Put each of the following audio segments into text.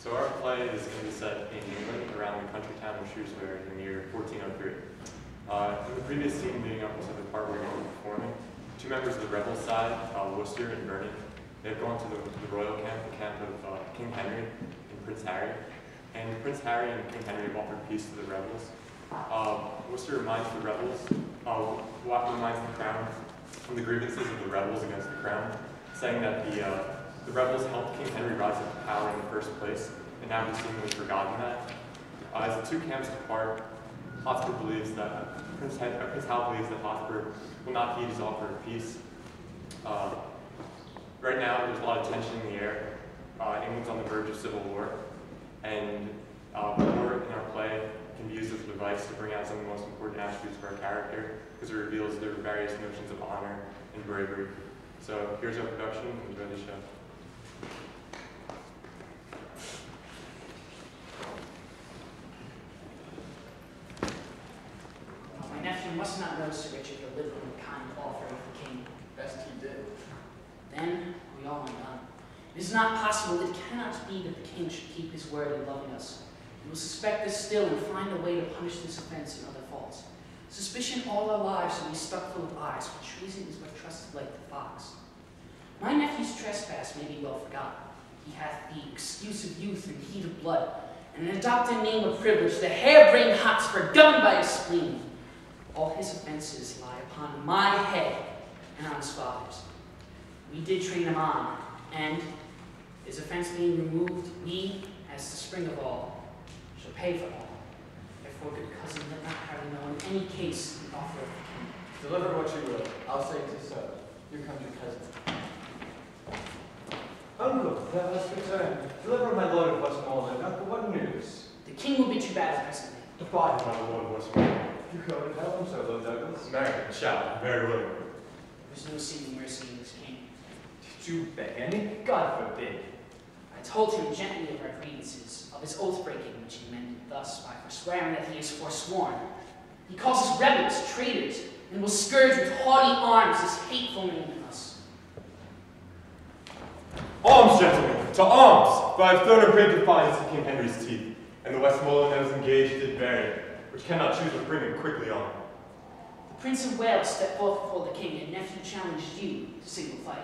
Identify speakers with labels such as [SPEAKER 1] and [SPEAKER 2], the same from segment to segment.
[SPEAKER 1] So our play is going to be set in England around the country town of Shrewsbury in the year 1403. In the previous scene leading up to the part we're going to be performing, two members of the rebel side, Worcester and Vernon, they have gone to the royal camp, the camp of King Henry and Prince Harry. And Prince Harry and King Henry have offered peace to the rebels. Worcester reminds the rebels, reminds the crown of the grievances of the rebels against the crown, saying that the rebels helped King Henry rise up to power in the first place, and now he's seemingly forgotten that. As the two camps depart, Hotspur believes that Prince Hal believes that Hotspur will not heed his offer of peace. Right now, there's a lot of tension in the air. England's on the verge of civil war, and war in our play can be used as a device to bring out some of the most important attributes of our character, because it reveals their various notions of honor and bravery. So here's our production. Enjoy the show.
[SPEAKER 2] My nephew must not know Sir Richard the liberal and kind offer of the king.
[SPEAKER 3] Best he did.
[SPEAKER 2] Then we all went on. It is not possible, it cannot be that the king should keep his word in loving us. He will suspect us still and find a way to punish this offense and other faults. Suspicion all our lives shall be stuck full of eyes, for treason is but trusted like the fox. My nephew's trespass may be well forgotten. He hath the excuse of youth and heat of blood, and an adopted name of privilege, the hair-brained Hotspur, governed by his spleen. All his offenses lie upon my head and on his father's. We did train him on, and his offense being removed, we, as the spring of all, shall pay for all. Therefore, good cousin, let not Harry know in any case the offer of the king.
[SPEAKER 3] Deliver what you will. I'll say it is so. Your country cousin.
[SPEAKER 4] Uncle, thou hast returned. Deliver my lord of Westmoreland. Uncle, what news?
[SPEAKER 2] The king will bid you battle presently.
[SPEAKER 4] Defy my lord of Westmoreland. You go and help him so, Lord Douglas.
[SPEAKER 1] American shout, very willingly.
[SPEAKER 2] There's no seeming mercy in this king.
[SPEAKER 4] Did you beg any? God forbid.
[SPEAKER 2] I told him gently of our grievances, of his oath-breaking, which he mended thus by forswearing that he is forsworn. He calls us rebels, traitors, and will scourge with haughty arms his hateful name in us.
[SPEAKER 1] Arms, gentlemen, to arms! For I have thrown a great defiance to King Henry's teeth, and the Westmoreland that is engaged did bury, which cannot choose but bring it quickly on.
[SPEAKER 2] The Prince of Wales stepped forth before the king, and nephew challenged you to single fight.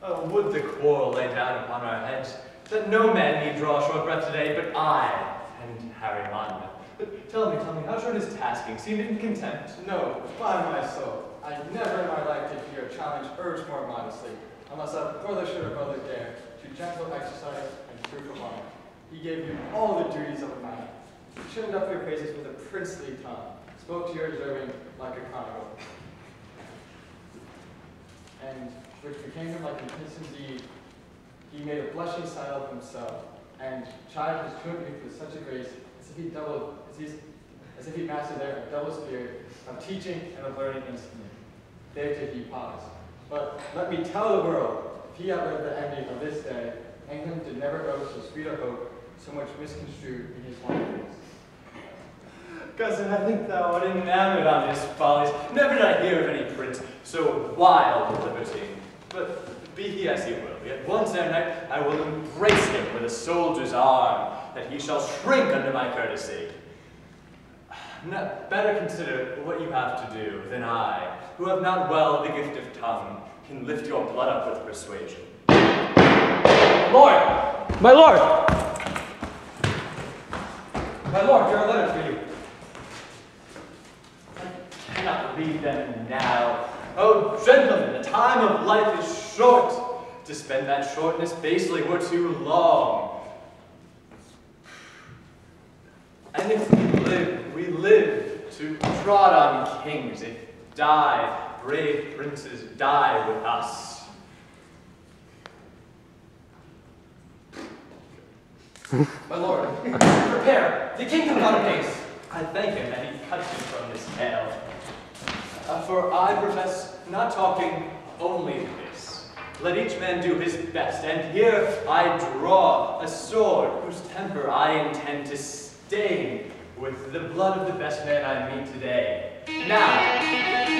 [SPEAKER 4] Oh, would the quarrel lay down upon our heads, that no man need draw a short breath today, but I and Harry Monmouth. But tell me, how short is tasking? Seem in contempt?
[SPEAKER 3] No, by my soul. I never in my life did hear a challenge urged more modestly, unless a brother should or brother dare, to gentle exercise and proof of honor. He gave you all the duties of a man. He trimmed up your praises with a princely tongue, spoke to your deserving like a chronicle, and which became him like an innocent deed. He made a blushing style of himself, and chided his truant youth with such a grace, as if he mastered there a double spirit of teaching and of learning instantly. There did he pause. But let me tell the world, if he outlived the envy of this day, England did never owe so sweet a hope, so much misconstrued in his wonders.
[SPEAKER 4] Cousin, I think thou art enamored on his follies. Never did I hear of any prince so wild a libertine. But be he as he will, yet once ere night I will embrace him with a soldier's arm, that he shall shrink under my courtesy. Better consider what you have to do than I, who have not well the gift of tongue, can lift your blood up with persuasion. Lord! My lord! My lord, there are letters for you. I cannot read them now. Oh, gentlemen, the time of life is short. To spend that shortness basely were too long. And if we live to trod on kings, if die, brave princes die with us.
[SPEAKER 3] My lord, prepare! The king comes on apace!
[SPEAKER 4] I thank him that he cuts me from this tale. For I profess not talking only this. Let each man do his best, and here I draw a sword whose temper I intend to stain with the blood of the best man I meet today. Now,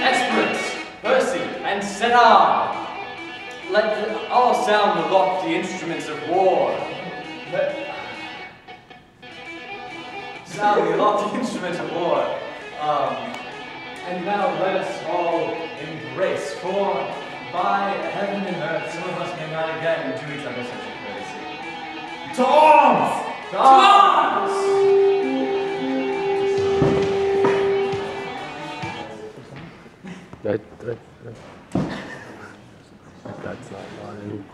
[SPEAKER 4] experts, Percy, and set on! Let all sound the lofty instruments of war. sound the lofty instrument of war. And now let us all embrace, for by heaven and earth, some of us may not again do each other such a courtesy.
[SPEAKER 1] To arms!
[SPEAKER 4] To arms!
[SPEAKER 5] That's not mine.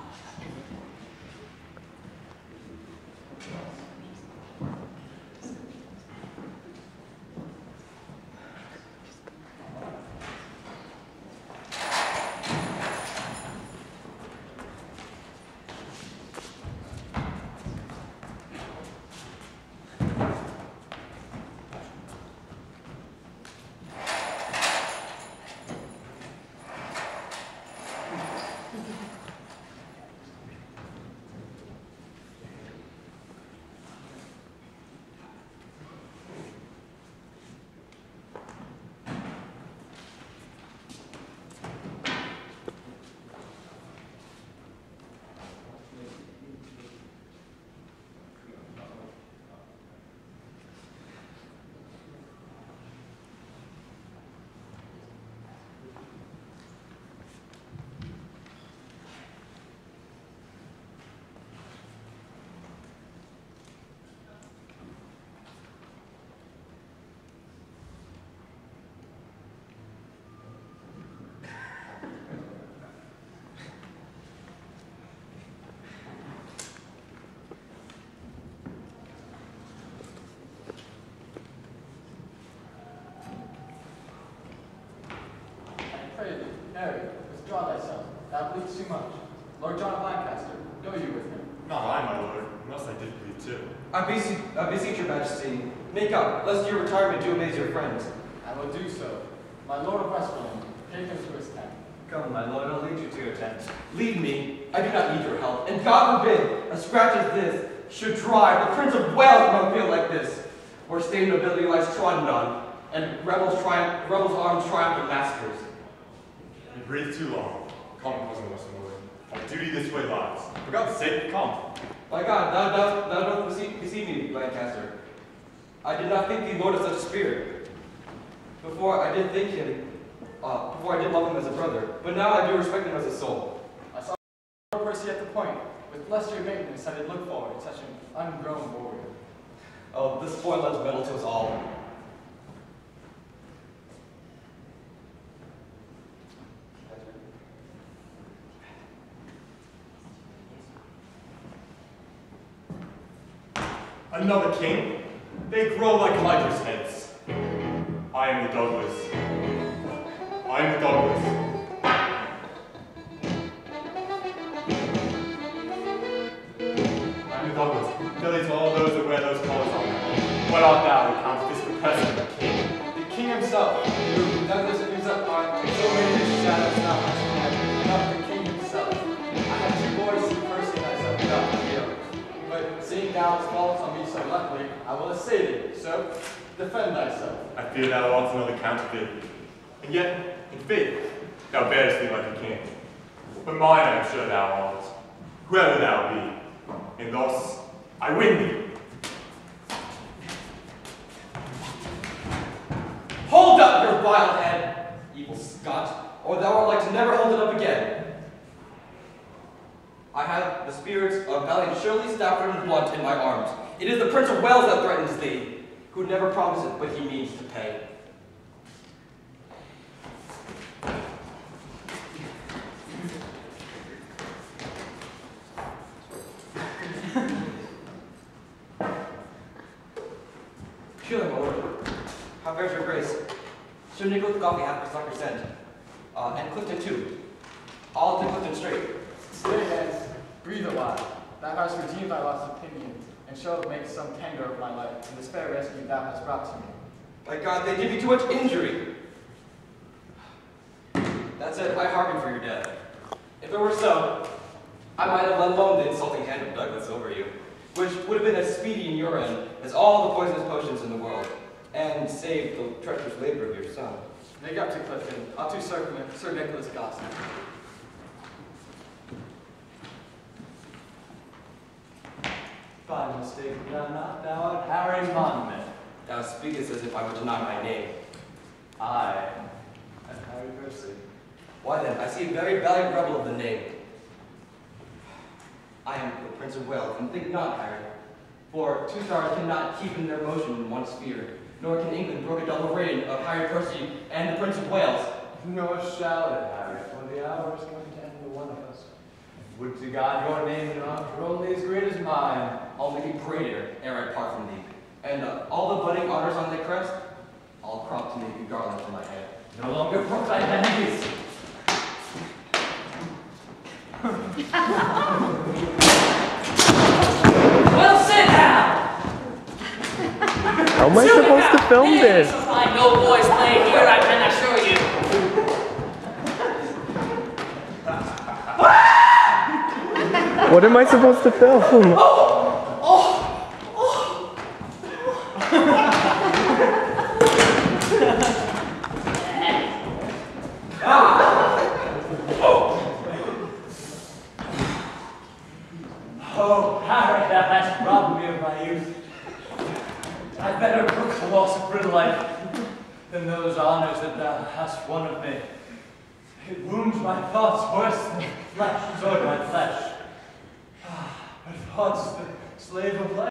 [SPEAKER 3] Pray thee, Harry, withdraw thyself. Thou bleedest too much. Lord John of Lancaster, go you with him.
[SPEAKER 1] Not I, my lord, unless I did bleed too.
[SPEAKER 6] I beseech your majesty, make up, lest your retirement do amaze your friends.
[SPEAKER 3] I will do so. My Lord of Westmoreland, take him to his tent.
[SPEAKER 4] Come, my lord, I'll lead you to your tent.
[SPEAKER 6] Leave me, I do not need your help, and God forbid a scratch as this should drive the Prince of Wales from a field like this, where stained nobility lies trodden on, and rebels' arms triumph in massacres.
[SPEAKER 1] You breathe too long. Come, cousin Westmoreland. Our duty this way lies. For God's sake, come.
[SPEAKER 6] My God, thou dost deceive me, Lancaster. I did not think thee lord of such a spirit. Before I did love him as a brother, but now I do respect him as a soul.
[SPEAKER 3] I saw Lord Percy at the point. With blessed your maintenance, I did look forward to such an ungrown warrior.
[SPEAKER 6] Oh, this boy lends metal to us all.
[SPEAKER 1] Another king? They grow like Elijah's heads. I am the Douglas. I am the Douglas. I am the Douglas. Billy to all those that wear those colors on them. What art thou who counts this the person of the king?
[SPEAKER 3] The king himself, who Douglas moves up on so many his shadows not much man, not the king himself. I had two boys see Percy and myself without the field. But seeing thou hast fallen on me so luckily, I will assay thee. So defend thyself.
[SPEAKER 1] I fear thou art another counterfeit. And yet, in faith, thou bearest thee like a king. But mine I am sure thou art, whoever thou be. And thus, I win thee.
[SPEAKER 6] Hold up your vile head, evil Scot, or thou art like to never hold it up again. I have the spirits of valiant Shirley, Stafford, and Blunt in my arms. It is the Prince of Wales that threatens thee, who never promises, but he means to pay. Surely, my lord. How fares your grace? Sir Nicholas Goffey hath the sucker sent, and Clifton too. All to Clifton straight.
[SPEAKER 3] Stay hence, breathe a while. Thou hast redeemed thy lost opinions, and shalt make some tender of my life, and this fair rescue thou hast brought to me.
[SPEAKER 6] By God, they did me too much injury. That said, I hearken for your death. If it were so, I might have let alone the insulting hand of Douglas over you, which would have been as speedy in your end as all the poisonous potions in the world, and saved the treacherous labor of your son.
[SPEAKER 3] Make up to Clifton, up to Sir Nicholas Gossip.
[SPEAKER 4] By mistake, thou not thou art Harry Monmouth.
[SPEAKER 6] Thou speakest as if I would deny my name.
[SPEAKER 4] I am Harry Percy.
[SPEAKER 6] Why then, I see a very valiant rebel of the name. I am the Prince of Wales, and think not, Harry. For 2 stars cannot keep in their motion in one sphere, nor can England brook a double reign of Harry Percy and the Prince of Wales.
[SPEAKER 4] Nor shall it, Harry, for the hour is going to end the one of us. Would to God your name and honor were only as great as mine.
[SPEAKER 6] I'll make it greater ere I part from thee. And all the budding honors on thy crest, I'll crop to make a garland for my head.
[SPEAKER 4] No longer brook thy enemies.
[SPEAKER 2] Well said, Hal!
[SPEAKER 5] How am I supposed to film this?
[SPEAKER 2] I know boys playing here, I can assure you.
[SPEAKER 5] What am I supposed to film?
[SPEAKER 4] Oh, Harry, thou hast robbed me of my youth. I'd better brook the loss of real life than those honors that thou hast won of me. It wounds my thoughts worse than flesh, sword my flesh. But thoughts the slave of life.